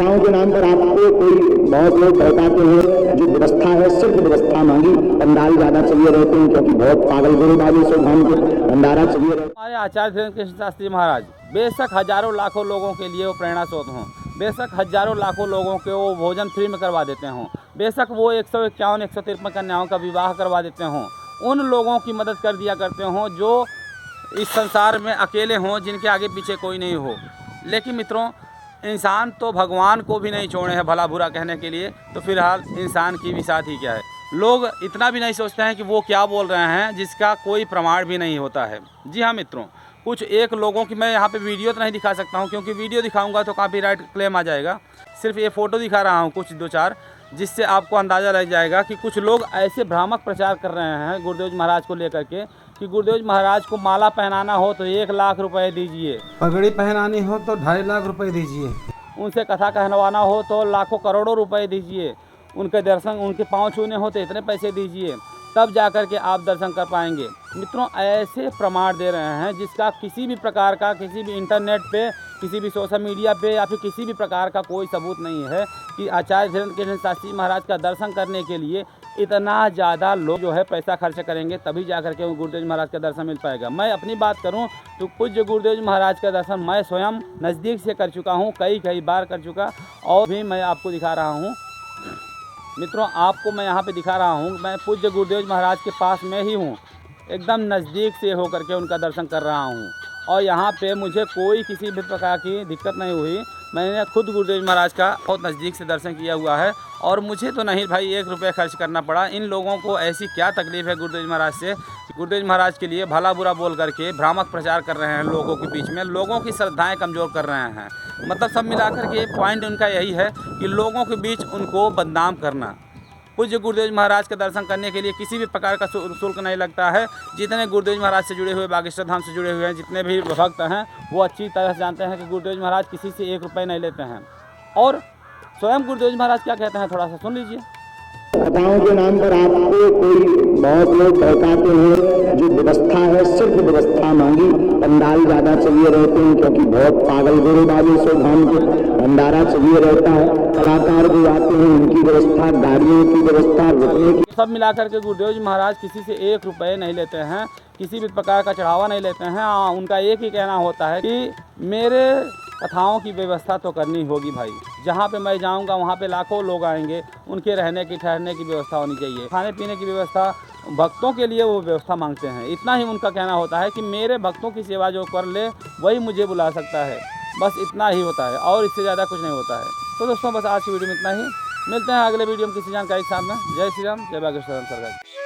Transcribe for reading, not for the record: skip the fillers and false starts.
कथाओं के नाम पर आपको कोई बहुत लोग बहकाते हैं। जो व्यवस्था है सिर्फ व्यवस्था मांगी, पंडाल ज्यादा चाहिए रहते हैं क्योंकि बहुत पागल गुरुबाबू सुल्तान के भंडारा चाहिए रहते हैं। हमारे आचार्य धीरेन्द्र कृष्ण शास्त्री महाराज बेशक हजारों लाखों लोगों के लिए वो प्रेरणा स्रोत हों, बेशक हजारों लाखों लोगों के वो भोजन फ्री में करवा देते हों, बेशक वो 151 153 कन्याओं का विवाह करवा देते हों, उन लोगों की मदद कर दिया करते हों जो इस संसार में अकेले हों, जिनके आगे पीछे कोई नहीं हो। लेकिन मित्रों, इंसान तो भगवान को भी नहीं छोड़े हैं भला बुरा कहने के लिए, तो फिलहाल इंसान की भी साथ ही क्या है। लोग इतना भी नहीं सोचते हैं कि वो क्या बोल रहे हैं जिसका कोई प्रमाण भी नहीं होता है। जी हाँ मित्रों, कुछ एक लोगों की मैं यहाँ पे वीडियो तो नहीं दिखा सकता हूँ क्योंकि वीडियो दिखाऊंगा तो कॉपीराइट क्लेम आ जाएगा। सिर्फ ये फ़ोटो दिखा रहा हूँ कुछ 2-4, जिससे आपको अंदाज़ा लग जाएगा कि कुछ लोग ऐसे भ्रामक प्रचार कर रहे हैं गुरुदेव जी महाराज को लेकर के कि गुरुदेव जी महाराज को माला पहनाना हो तो 1 लाख रुपए दीजिए, पगड़ी पहनानी हो तो 2.5 लाख रुपए दीजिए, उनसे कथा कहलवाना हो तो लाखों करोड़ों रुपए दीजिए, उनके दर्शन उनके पाँव छूने हो तो इतने पैसे दीजिए, तब जा कर के आप दर्शन कर पाएंगे। मित्रों, ऐसे प्रमाण दे रहे हैं जिसका किसी भी प्रकार का किसी भी इंटरनेट पे, किसी भी सोशल मीडिया पे या फिर किसी भी प्रकार का कोई सबूत नहीं है कि आचार्य धीरेन्द्र कृष्ण शास्त्री महाराज का दर्शन करने के लिए इतना ज़्यादा लोग जो है पैसा खर्च करेंगे तभी जा कर के गुरुदेव जी महाराज का दर्शन मिल पाएगा। मैं अपनी बात करूं तो पूज्य गुरुदेव जी महाराज का दर्शन मैं स्वयं नज़दीक से कर चुका हूं, कई बार कर चुका, और भी मैं आपको दिखा रहा हूं। मित्रों, आपको मैं यहाँ पे दिखा रहा हूँ, मैं पूज्य गुरुदेव जी महाराज के पास में ही हूँ, एकदम नज़दीक से होकर के उनका दर्शन कर रहा हूँ, और यहाँ पे मुझे कोई किसी भी प्रकार की दिक्कत नहीं हुई। मैंने खुद गुरुदेव जी महाराज का बहुत नज़दीक से दर्शन किया हुआ है और मुझे तो नहीं भाई 1 रुपया खर्च करना पड़ा। इन लोगों को ऐसी क्या तकलीफ़ है गुरुदेव जी महाराज से, गुरुदेव जी महाराज के लिए भला बुरा बोल करके भ्रामक प्रचार कर रहे हैं, लोगों के बीच में लोगों की श्रद्धाएं कमज़ोर कर रहे हैं। मतलब सब मिलाकर के पॉइंट उनका यही है कि लोगों के बीच उनको बदनाम करना। पूज्य गुरुदेव जी महाराज के दर्शन करने के लिए किसी भी प्रकार का शुल्क नहीं लगता है। जितने गुरुदेव जी महाराज से जुड़े हुए, बागेश्वर धाम से जुड़े हुए हैं, जितने भी भक्त हैं वो अच्छी तरह से जानते हैं कि गुरुदेव जी महाराज किसी से 1 रुपये नहीं लेते हैं। और स्वयं गुरुदेव जी महाराज क्या कहते हैं, थोड़ा सा सुन लीजिए। कथाओं के नाम पर आपको कोई बहुत लोग बहकाते हैं। जो व्यवस्था है सिर्फ व्यवस्था मांगी, पंडाल ज्यादा चाहिए रहते हैं क्योंकि बहुत पागल गुरुबाबू सुल्तान के भंडारा चाहिए रहता है। कलाकार जो आते हैं उनकी व्यवस्था, गाड़ियों की व्यवस्था, रुकने की, सब मिलाकर के गुरुदेव जी महाराज किसी से 1 रुपये नहीं लेते हैं, किसी भी प्रकार का चढ़ावा नहीं लेते हैं। उनका एक ही कहना होता है कि मेरे कथाओं की व्यवस्था तो करनी होगी भाई, जहाँ पे मैं जाऊँगा वहाँ पे लाखों लोग आएंगे, उनके रहने की ठहरने की व्यवस्था होनी चाहिए, खाने पीने की व्यवस्था भक्तों के लिए वो व्यवस्था मांगते हैं। इतना ही उनका कहना होता है कि मेरे भक्तों की सेवा जो कर ले वही मुझे बुला सकता है, बस इतना ही होता है और इससे ज़्यादा कुछ नहीं होता है। तो दोस्तों, बस आज की वीडियो में इतना ही। मिलते हैं अगले वीडियो में किसी जानकारी के साथ में। जय श्री राम, जय बागेश्वर धाम सरकार।